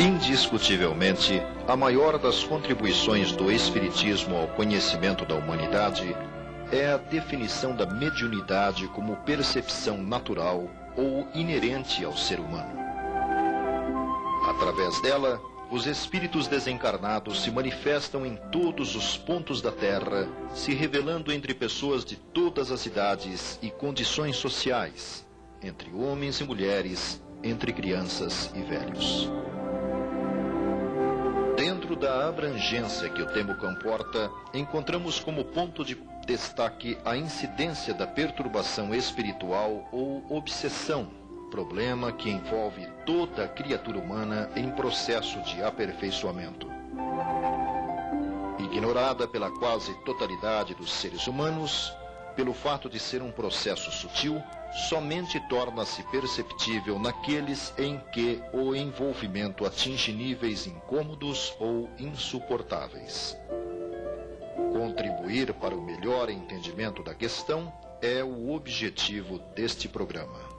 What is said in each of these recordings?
Indiscutivelmente, a maior das contribuições do Espiritismo ao conhecimento da humanidade é a definição da mediunidade como percepção natural ou inerente ao ser humano. Através dela, os espíritos desencarnados se manifestam em todos os pontos da Terra, se revelando entre pessoas de todas as idades e condições sociais, entre homens e mulheres, entre crianças e velhos. Dentro da abrangência que o tema comporta, encontramos como ponto de destaque a incidência da perturbação espiritual ou obsessão, problema que envolve toda a criatura humana em processo de aperfeiçoamento. Ignorada pela quase totalidade dos seres humanos, pelo fato de ser um processo sutil, somente torna-se perceptível naqueles em que o envolvimento atinge níveis incômodos ou insuportáveis. Contribuir para o melhor entendimento da questão é o objetivo deste programa.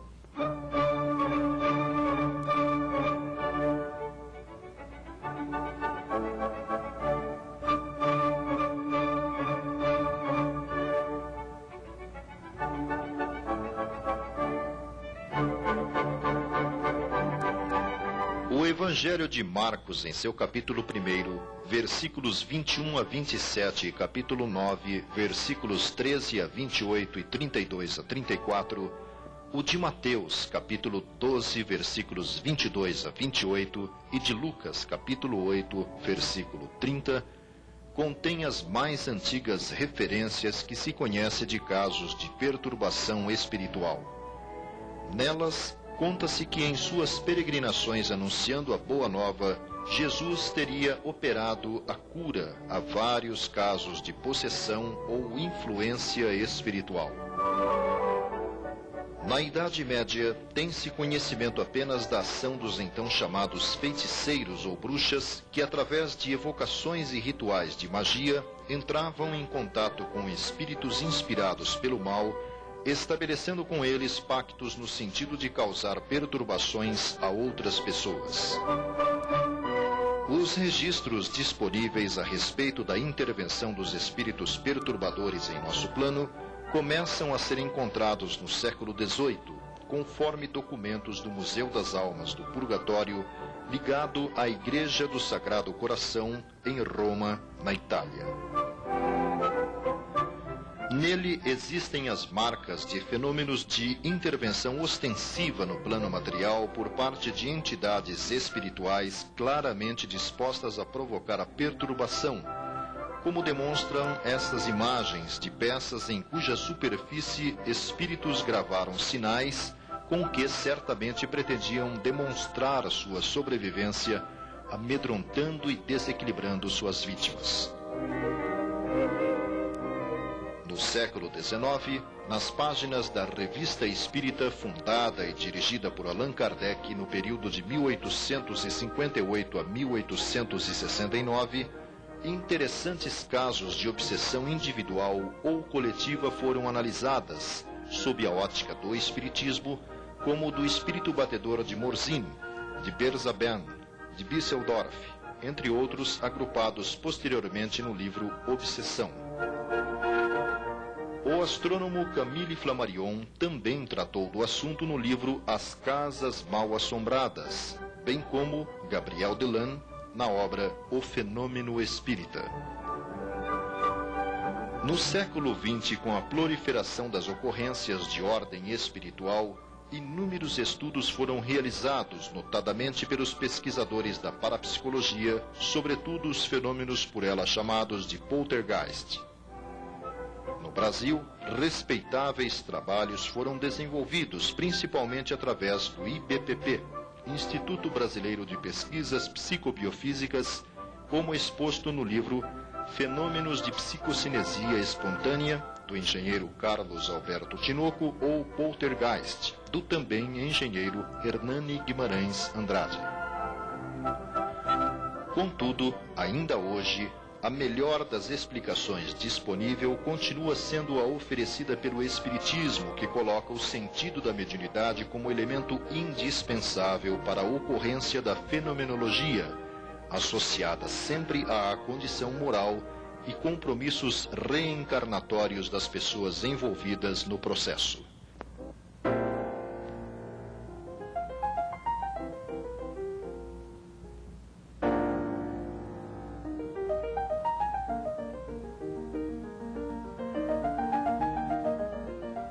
O Evangelho de Marcos, em seu capítulo 1, versículos 21 a 27 e capítulo 9, versículos 13 a 28 e 32 a 34, o de Mateus, capítulo 12, versículos 22 a 28 e de Lucas, capítulo 8, versículo 30, contém as mais antigas referências que se conhece de casos de perturbação espiritual. Nelas, conta-se que em suas peregrinações anunciando a Boa Nova, Jesus teria operado a cura a vários casos de possessão ou influência espiritual. Na Idade Média, tem-se conhecimento apenas da ação dos então chamados feiticeiros ou bruxas, que através de evocações e rituais de magia, entravam em contato com espíritos inspirados pelo mal, estabelecendo com eles pactos no sentido de causar perturbações a outras pessoas. Os registros disponíveis a respeito da intervenção dos espíritos perturbadores em nosso plano começam a ser encontrados no século XVIII, conforme documentos do Museu das Almas do Purgatório, ligado à Igreja do Sagrado Coração, em Roma, na Itália. Nele existem as marcas de fenômenos de intervenção ostensiva no plano material por parte de entidades espirituais claramente dispostas a provocar a perturbação, como demonstram estas imagens de peças em cuja superfície espíritos gravaram sinais com que certamente pretendiam demonstrar a sua sobrevivência, amedrontando e desequilibrando suas vítimas. No século XIX, nas páginas da Revista Espírita, fundada e dirigida por Allan Kardec no período de 1858 a 1869, interessantes casos de obsessão individual ou coletiva foram analisadas, sob a ótica do Espiritismo, como o do espírito batedor de Morzine, de Berzabern, de Bisseldorf, entre outros agrupados posteriormente no livro Obsessão. O astrônomo Camille Flammarion também tratou do assunto no livro As Casas Mal Assombradas, bem como Gabriel Delan na obra O Fenômeno Espírita. No século XX, com a proliferação das ocorrências de ordem espiritual, inúmeros estudos foram realizados, notadamente pelos pesquisadores da parapsicologia, sobretudo os fenômenos por ela chamados de poltergeist. No Brasil, respeitáveis trabalhos foram desenvolvidos, principalmente através do IBPP, Instituto Brasileiro de Pesquisas Psicobiofísicas, como exposto no livro Fenômenos de Psicocinesia Espontânea, do engenheiro Carlos Alberto Tinoco, ou Poltergeist, do também engenheiro Hernani Guimarães Andrade. Contudo, ainda hoje, a melhor das explicações disponível continua sendo a oferecida pelo Espiritismo, que coloca o sentido da mediunidade como elemento indispensável para a ocorrência da fenomenologia, associada sempre à condição moral e compromissos reencarnatórios das pessoas envolvidas no processo.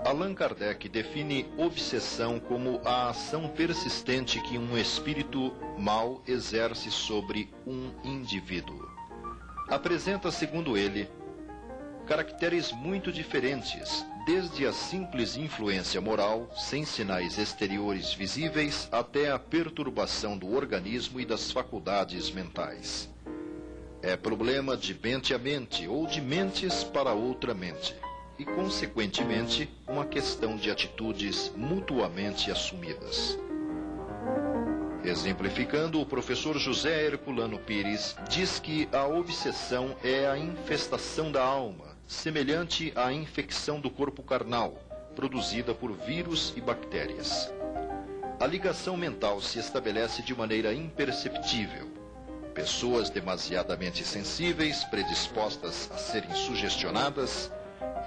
Allan Kardec define obsessão como a ação persistente que um espírito mau exerce sobre um indivíduo. Apresenta, segundo ele, caracteres muito diferentes, desde a simples influência moral, sem sinais exteriores visíveis, até a perturbação do organismo e das faculdades mentais. É problema de mente a mente, ou de mentes para outra mente, e, consequentemente, uma questão de atitudes mutuamente assumidas. Exemplificando, o professor José Herculano Pires diz que a obsessão é a infestação da alma, semelhante à infecção do corpo carnal, produzida por vírus e bactérias. A ligação mental se estabelece de maneira imperceptível. Pessoas demasiadamente sensíveis, predispostas a serem sugestionadas,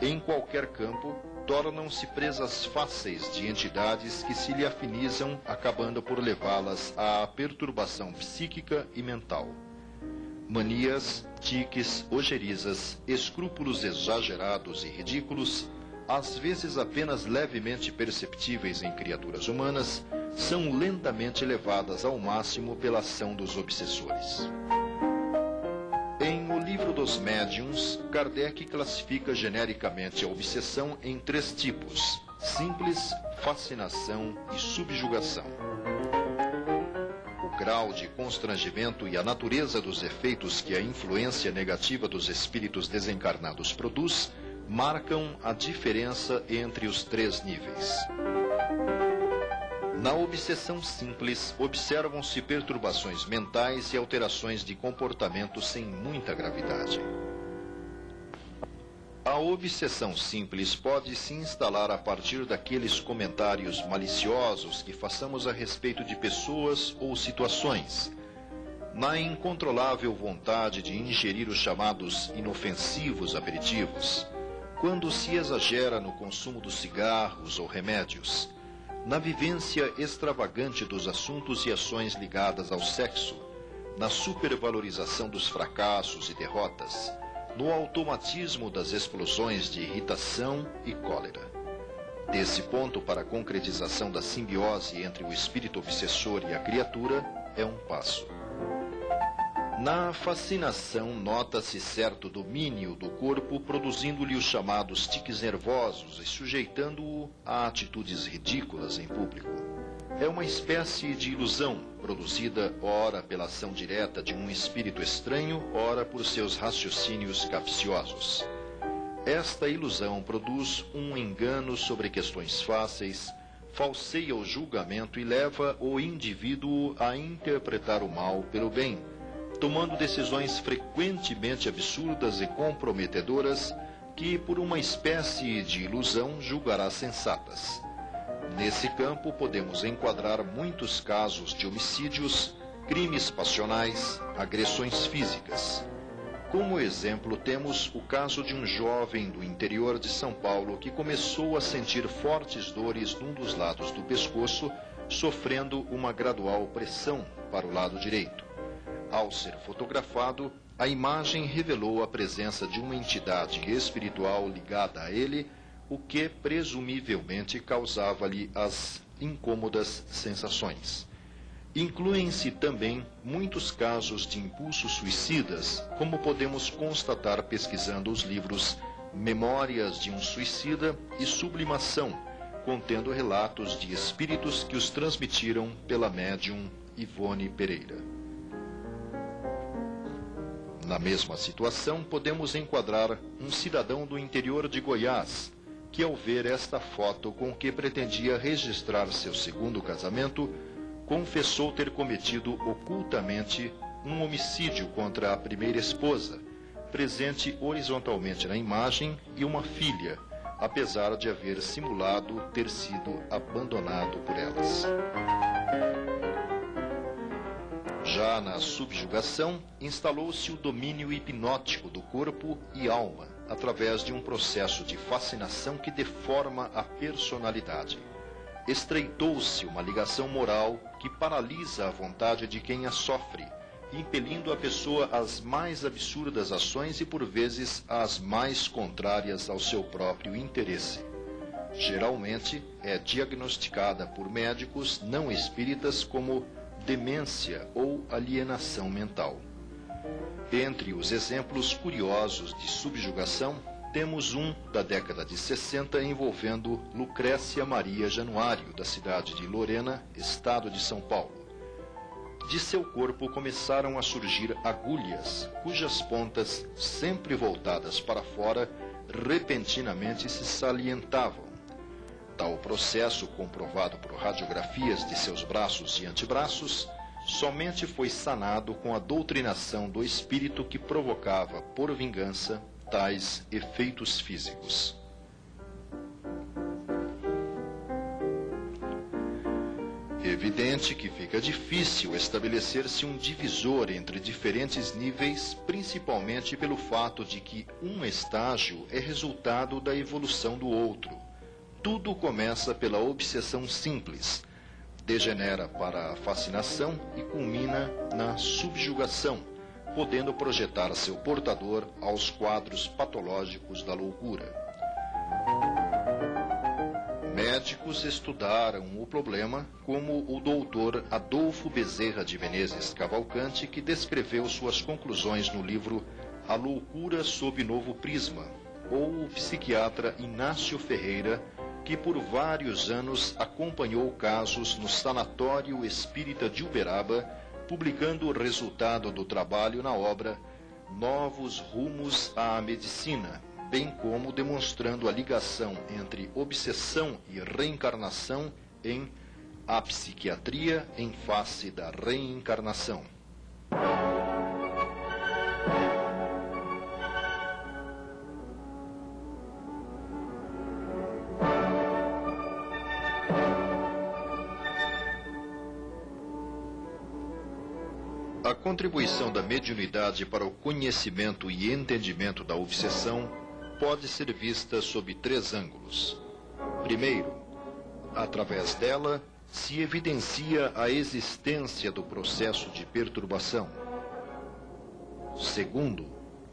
em qualquer campo, tornam-se presas fáceis de entidades que se lhe afinizam, acabando por levá-las à perturbação psíquica e mental. Manias, tiques, ojerizas, escrúpulos exagerados e ridículos, às vezes apenas levemente perceptíveis em criaturas humanas, são lentamente levadas ao máximo pela ação dos obsessores. Em O Livro dos Médiuns, Kardec classifica genericamente a obsessão em 3 tipos: simples, fascinação e subjugação. O grau de constrangimento e a natureza dos efeitos que a influência negativa dos espíritos desencarnados produz marcam a diferença entre os 3 níveis. Na obsessão simples, observam-se perturbações mentais e alterações de comportamento sem muita gravidade. A obsessão simples pode se instalar a partir daqueles comentários maliciosos que façamos a respeito de pessoas ou situações, na incontrolável vontade de ingerir os chamados inofensivos aperitivos, quando se exagera no consumo dos cigarros ou remédios, na vivência extravagante dos assuntos e ações ligadas ao sexo, na supervalorização dos fracassos e derrotas, no automatismo das explosões de irritação e cólera. Desse ponto para a concretização da simbiose entre o espírito obsessor e a criatura é um passo. Na fascinação, nota-se certo domínio do corpo, produzindo-lhe os chamados tiques nervosos e sujeitando-o a atitudes ridículas em público. É uma espécie de ilusão, produzida ora pela ação direta de um espírito estranho, ora por seus raciocínios capciosos. Esta ilusão produz um engano sobre questões fáceis, falseia o julgamento e leva o indivíduo a interpretar o mal pelo bem, tomando decisões frequentemente absurdas e comprometedoras que, por uma espécie de ilusão, julgará sensatas. Nesse campo, podemos enquadrar muitos casos de homicídios, crimes passionais, agressões físicas. Como exemplo, temos o caso de um jovem do interior de São Paulo que começou a sentir fortes dores num dos lados do pescoço, sofrendo uma gradual pressão para o lado direito. Ao ser fotografado, a imagem revelou a presença de uma entidade espiritual ligada a ele, o que presumivelmente causava-lhe as incômodas sensações. Incluem-se também muitos casos de impulsos suicidas, como podemos constatar pesquisando os livros Memórias de um Suicida e Sublimação, contendo relatos de espíritos que os transmitiram pela médium Ivone Pereira. Na mesma situação, podemos enquadrar um cidadão do interior de Goiás, que ao ver esta foto com que pretendia registrar seu segundo casamento, confessou ter cometido ocultamente um homicídio contra a primeira esposa, presente horizontalmente na imagem, e uma filha, apesar de haver simulado ter sido abandonado por elas. Já na subjugação, instalou-se o domínio hipnótico do corpo e alma, através de um processo de fascinação que deforma a personalidade. Estreitou-se uma ligação moral que paralisa a vontade de quem a sofre, impelindo a pessoa às mais absurdas ações e, por vezes, às mais contrárias ao seu próprio interesse. Geralmente, é diagnosticada por médicos não espíritas como demência ou alienação mental. Entre os exemplos curiosos de subjugação, temos um da década de 60 envolvendo Lucrécia Maria Januário, da cidade de Lorena, estado de São Paulo. De seu corpo começaram a surgir agulhas, cujas pontas, sempre voltadas para fora, repentinamente se salientavam. Tal processo, comprovado por radiografias de seus braços e antebraços, somente foi sanado com a doutrinação do espírito que provocava, por vingança, tais efeitos físicos. Evidente que fica difícil estabelecer-se um divisor entre diferentes níveis, principalmente pelo fato de que um estágio é resultado da evolução do outro. Tudo começa pela obsessão simples, degenera para a fascinação e culmina na subjugação, podendo projetar seu portador aos quadros patológicos da loucura. Médicos estudaram o problema, como o doutor Adolfo Bezerra de Menezes Cavalcante, que descreveu suas conclusões no livro A Loucura sob Novo Prisma, ou o psiquiatra Inácio Ferreira, que por vários anos acompanhou casos no Sanatório Espírita de Uberaba, publicando o resultado do trabalho na obra Novos Rumos à Medicina, bem como demonstrando a ligação entre obsessão e reencarnação em A Psiquiatria em Face da Reencarnação. A contribuição da mediunidade para o conhecimento e entendimento da obsessão pode ser vista sob 3 ângulos. Primeiro, através dela se evidencia a existência do processo de perturbação. Segundo,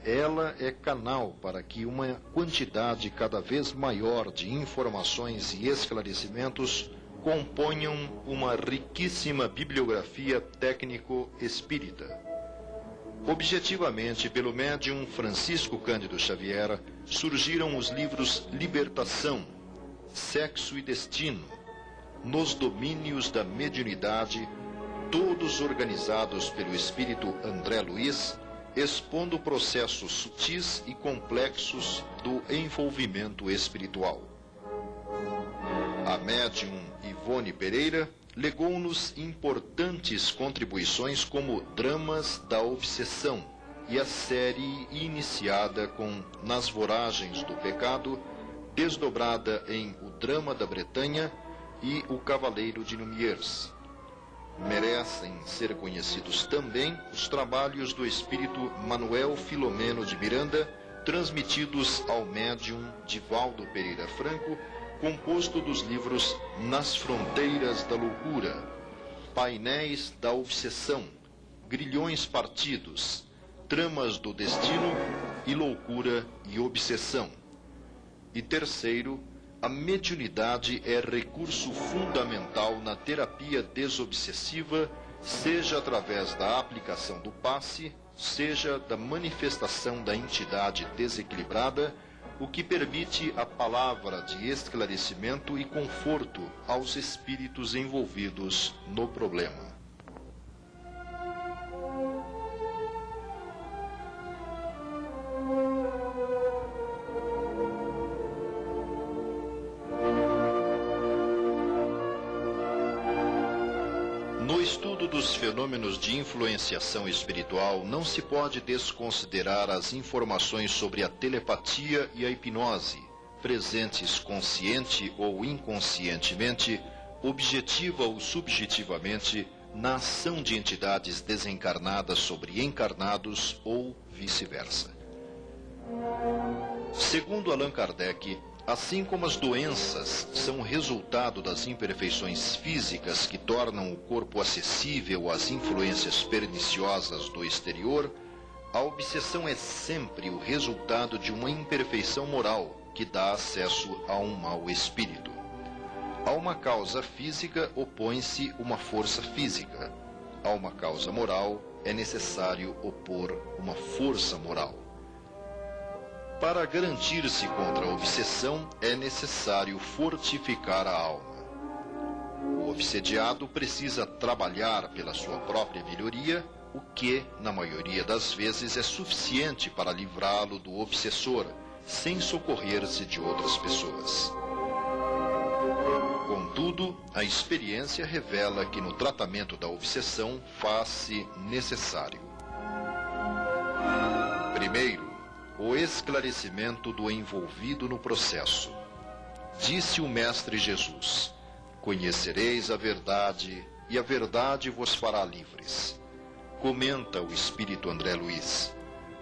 ela é canal para que uma quantidade cada vez maior de informações e esclarecimentos componham uma riquíssima bibliografia técnico-espírita. Objetivamente, pelo médium Francisco Cândido Xavier, surgiram os livros Libertação, Sexo e Destino, Nos Domínios da Mediunidade, todos organizados pelo espírito André Luiz, expondo processos sutis e complexos do envolvimento espiritual. A médium Ivone Pereira legou-nos importantes contribuições como Dramas da Obsessão e a série iniciada com Nas Voragens do Pecado, desdobrada em O Drama da Bretanha e O Cavaleiro de Lumières. Merecem ser conhecidos também os trabalhos do espírito Manuel Filomeno de Miranda, transmitidos ao médium Divaldo Pereira Franco, composto dos livros Nas Fronteiras da Loucura, Painéis da Obsessão, Grilhões Partidos, Tramas do Destino e Loucura e Obsessão. E terceiro, a mediunidade é recurso fundamental na terapia desobsessiva, seja através da aplicação do passe, seja da manifestação da entidade desequilibrada, o que permite a palavra de esclarecimento e conforto aos espíritos envolvidos no problema. No estudo dos fenômenos de influenciação espiritual, não se pode desconsiderar as informações sobre a telepatia e a hipnose, presentes consciente ou inconscientemente, objetiva ou subjetivamente, na ação de entidades desencarnadas sobre encarnados ou vice-versa. Segundo Allan Kardec, assim como as doenças são resultado das imperfeições físicas que tornam o corpo acessível às influências perniciosas do exterior, a obsessão é sempre o resultado de uma imperfeição moral que dá acesso a um mau espírito. A uma causa física opõe-se uma força física. A uma causa moral é necessário opor uma força moral. Para garantir-se contra a obsessão, é necessário fortificar a alma. O obsediado precisa trabalhar pela sua própria melhoria, o que, na maioria das vezes, é suficiente para livrá-lo do obsessor, sem socorrer-se de outras pessoas. Contudo, a experiência revela que no tratamento da obsessão faz-se necessário: primeiro, o esclarecimento do envolvido no processo. Disse o Mestre Jesus: conhecereis a verdade, e a verdade vos fará livres. Comenta o Espírito André Luiz: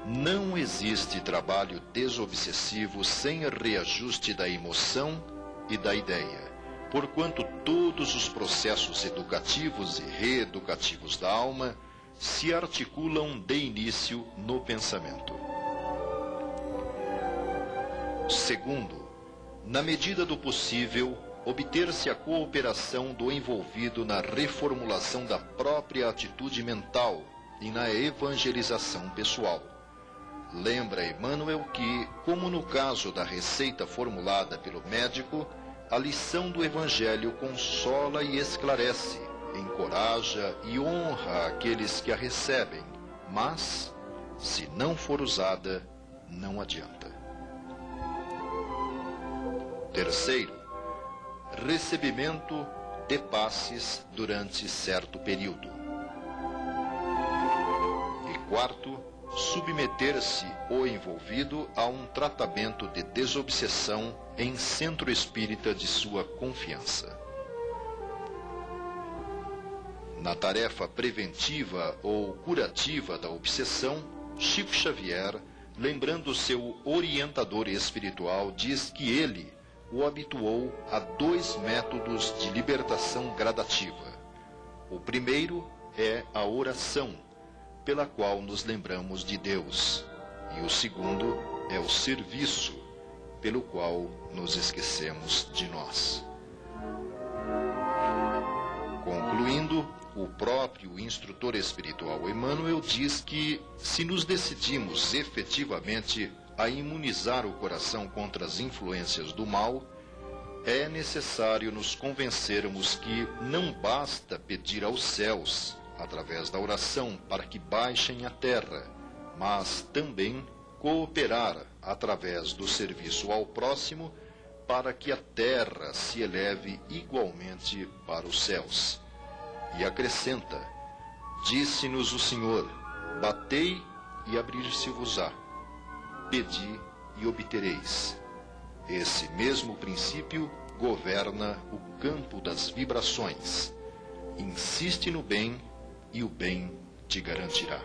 não existe trabalho desobsessivo sem reajuste da emoção e da ideia, porquanto todos os processos educativos e reeducativos da alma se articulam de início no pensamento. Segundo, na medida do possível, obter-se a cooperação do envolvido na reformulação da própria atitude mental e na evangelização pessoal. Lembra Emmanuel que, como no caso da receita formulada pelo médico, a lição do Evangelho consola e esclarece, encoraja e honra aqueles que a recebem, mas, se não for usada, não adianta. Terceiro, recebimento de passes durante certo período. E quarto, submeter-se o envolvido a um tratamento de desobsessão em centro espírita de sua confiança. Na tarefa preventiva ou curativa da obsessão, Chico Xavier, lembrando seu orientador espiritual, diz que ele o habituou a 2 métodos de libertação gradativa. O primeiro é a oração, pela qual nos lembramos de Deus, e o segundo é o serviço, pelo qual nos esquecemos de nós. Concluindo, o próprio instrutor espiritual Emmanuel diz que, se nos decidimos efetivamente a imunizar o coração contra as influências do mal, é necessário nos convencermos que não basta pedir aos céus, através da oração, para que baixem a terra, mas também cooperar através do serviço ao próximo para que a terra se eleve igualmente para os céus. E acrescenta: disse-nos o Senhor: batei e abrir-se-vos-á, pedi e obtereis. Esse mesmo princípio governa o campo das vibrações. Insiste no bem e o bem te garantirá.